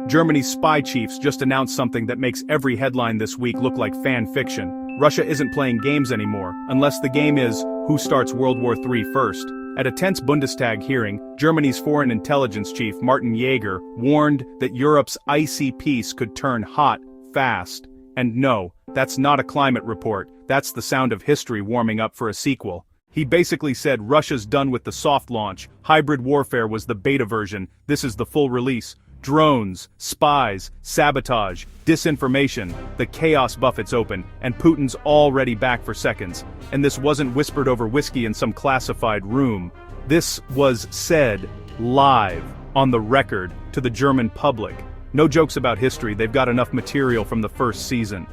Germany's spy chiefs just announced something that makes every headline this week look like fan fiction. Russia isn't playing games anymore, unless the game is, who starts World War III first? At a tense Bundestag hearing, Germany's foreign intelligence chief Martin Jäger warned that Europe's icy peace could turn hot, fast. And no, that's not a climate report, that's the sound of history warming up for a sequel. He basically said Russia's done with the soft launch, hybrid warfare was the beta version, this is the full release. Drones, spies, sabotage, disinformation, the chaos buffet's open, and Putin's already back for seconds. And this wasn't whispered over whiskey in some classified room. This was said live, on the record, to the German public. No jokes about history, they've got enough material from the first season.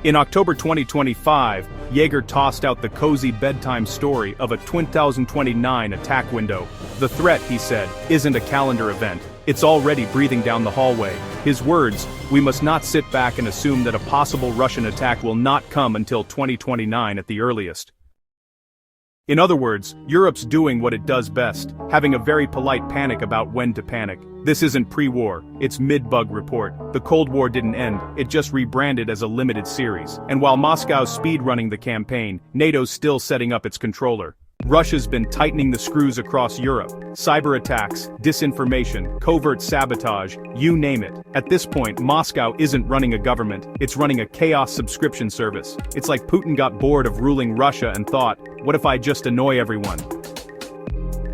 In October 2025, Jäger tossed out the cozy bedtime story of a 2029 attack window. The threat, he said, isn't a calendar event. It's already breathing down the hallway. His words, we must not sit back and assume that a possible Russian attack will not come until 2029 at the earliest. In other words, Europe's doing what it does best, having a very polite panic about when to panic. This isn't pre-war, it's mid-bug report. The Cold War didn't end, it just rebranded as a limited series. And while Moscow's speed-running the campaign, NATO's still setting up its controller. Russia's been tightening the screws across Europe. Cyberattacks, disinformation, covert sabotage, you name it. At this point, Moscow isn't running a government, it's running a chaos subscription service. It's like Putin got bored of ruling Russia and thought, what if I just annoy everyone?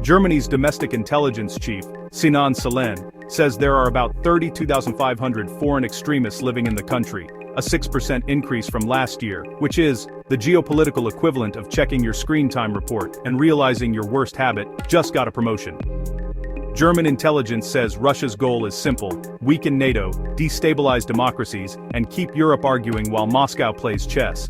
Germany's domestic intelligence chief, Sinan Salen, says there are about 32,500 foreign extremists living in the country, a 6% increase from last year, which is the geopolitical equivalent of checking your screen time report and realizing your worst habit just got a promotion. German intelligence says Russia's goal is simple: weaken NATO, destabilize democracies, and keep Europe arguing while Moscow plays chess.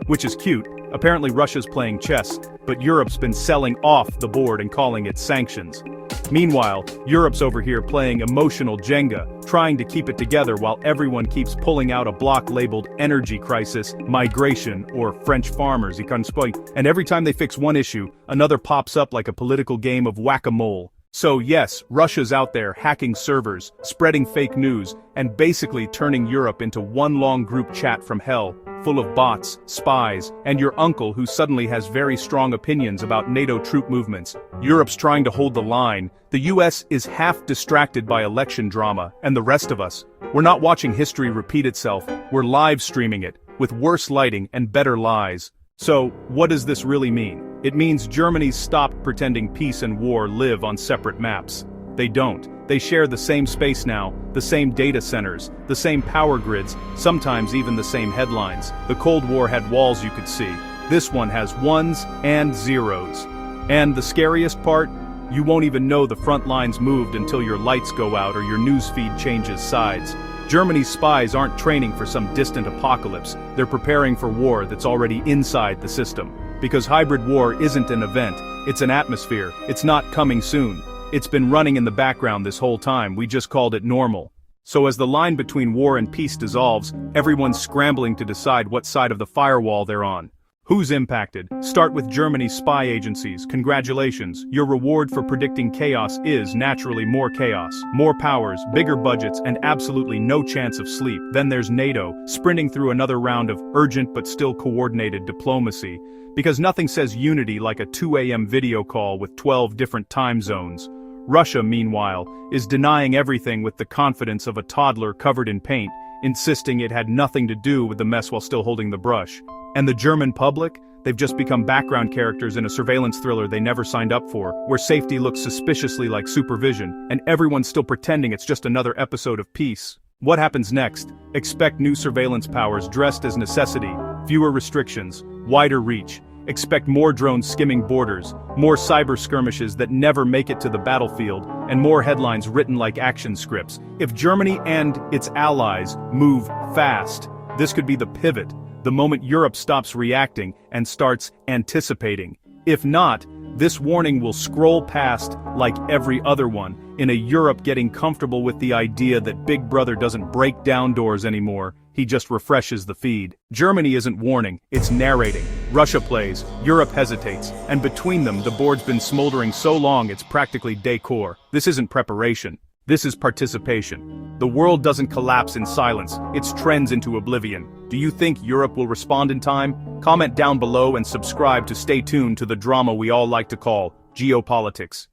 Which is cute, apparently Russia's playing chess, but Europe's been selling off the board and calling it sanctions. Meanwhile, Europe's over here playing emotional Jenga, trying to keep it together while everyone keeps pulling out a block labeled energy crisis, migration, or French farmers, and every time they fix one issue, another pops up like a political game of whack-a-mole. So yes, Russia's out there hacking servers, spreading fake news, and basically turning Europe into one long group chat from hell, full of bots, spies, and your uncle who suddenly has very strong opinions about NATO troop movements. Europe's trying to hold the line, the US is half distracted by election drama, and the rest of us, we're not watching history repeat itself, we're live streaming it, with worse lighting and better lies. So, what does this really mean? It means Germany's stopped pretending peace and war live on separate maps. They don't. They share the same space now, the same data centers, the same power grids, sometimes even the same headlines. The Cold War had walls you could see. This one has ones and zeros. And the scariest part? You won't even know the front lines moved until your lights go out or your newsfeed changes sides. Germany's spies aren't training for some distant apocalypse, they're preparing for war that's already inside the system. Because hybrid war isn't an event, it's an atmosphere, it's not coming soon. It's been running in the background this whole time, we just called it normal. So as the line between war and peace dissolves, everyone's scrambling to decide what side of the firewall they're on. Who's impacted? Start with Germany's spy agencies. Congratulations, your reward for predicting chaos is naturally more chaos, more powers, bigger budgets, and absolutely no chance of sleep. Then there's NATO, sprinting through another round of urgent but still coordinated diplomacy. Because nothing says unity like a 2 a.m. video call with 12 different time zones. Russia, meanwhile, is denying everything with the confidence of a toddler covered in paint, insisting it had nothing to do with the mess while still holding the brush. And the German public? They've just become background characters in a surveillance thriller they never signed up for, where safety looks suspiciously like supervision, and everyone's still pretending it's just another episode of Peace. What happens next? Expect new surveillance powers dressed as necessity, fewer restrictions, wider reach. Expect more drones skimming borders, more cyber skirmishes that never make it to the battlefield, and more headlines written like action scripts. If Germany and its allies move fast, this could be the pivot, the moment Europe stops reacting and starts anticipating. If not, this warning will scroll past like every other one, in a Europe getting comfortable with the idea that Big Brother doesn't break down doors anymore, he just refreshes the feed. Germany isn't warning, it's narrating. Russia plays, Europe hesitates, and between them the board's been smoldering so long it's practically decor. This isn't preparation, This is participation. The world doesn't collapse in silence, it trends into oblivion. Do you think Europe will respond in time? Comment down below and subscribe to stay tuned to the drama we all like to call geopolitics.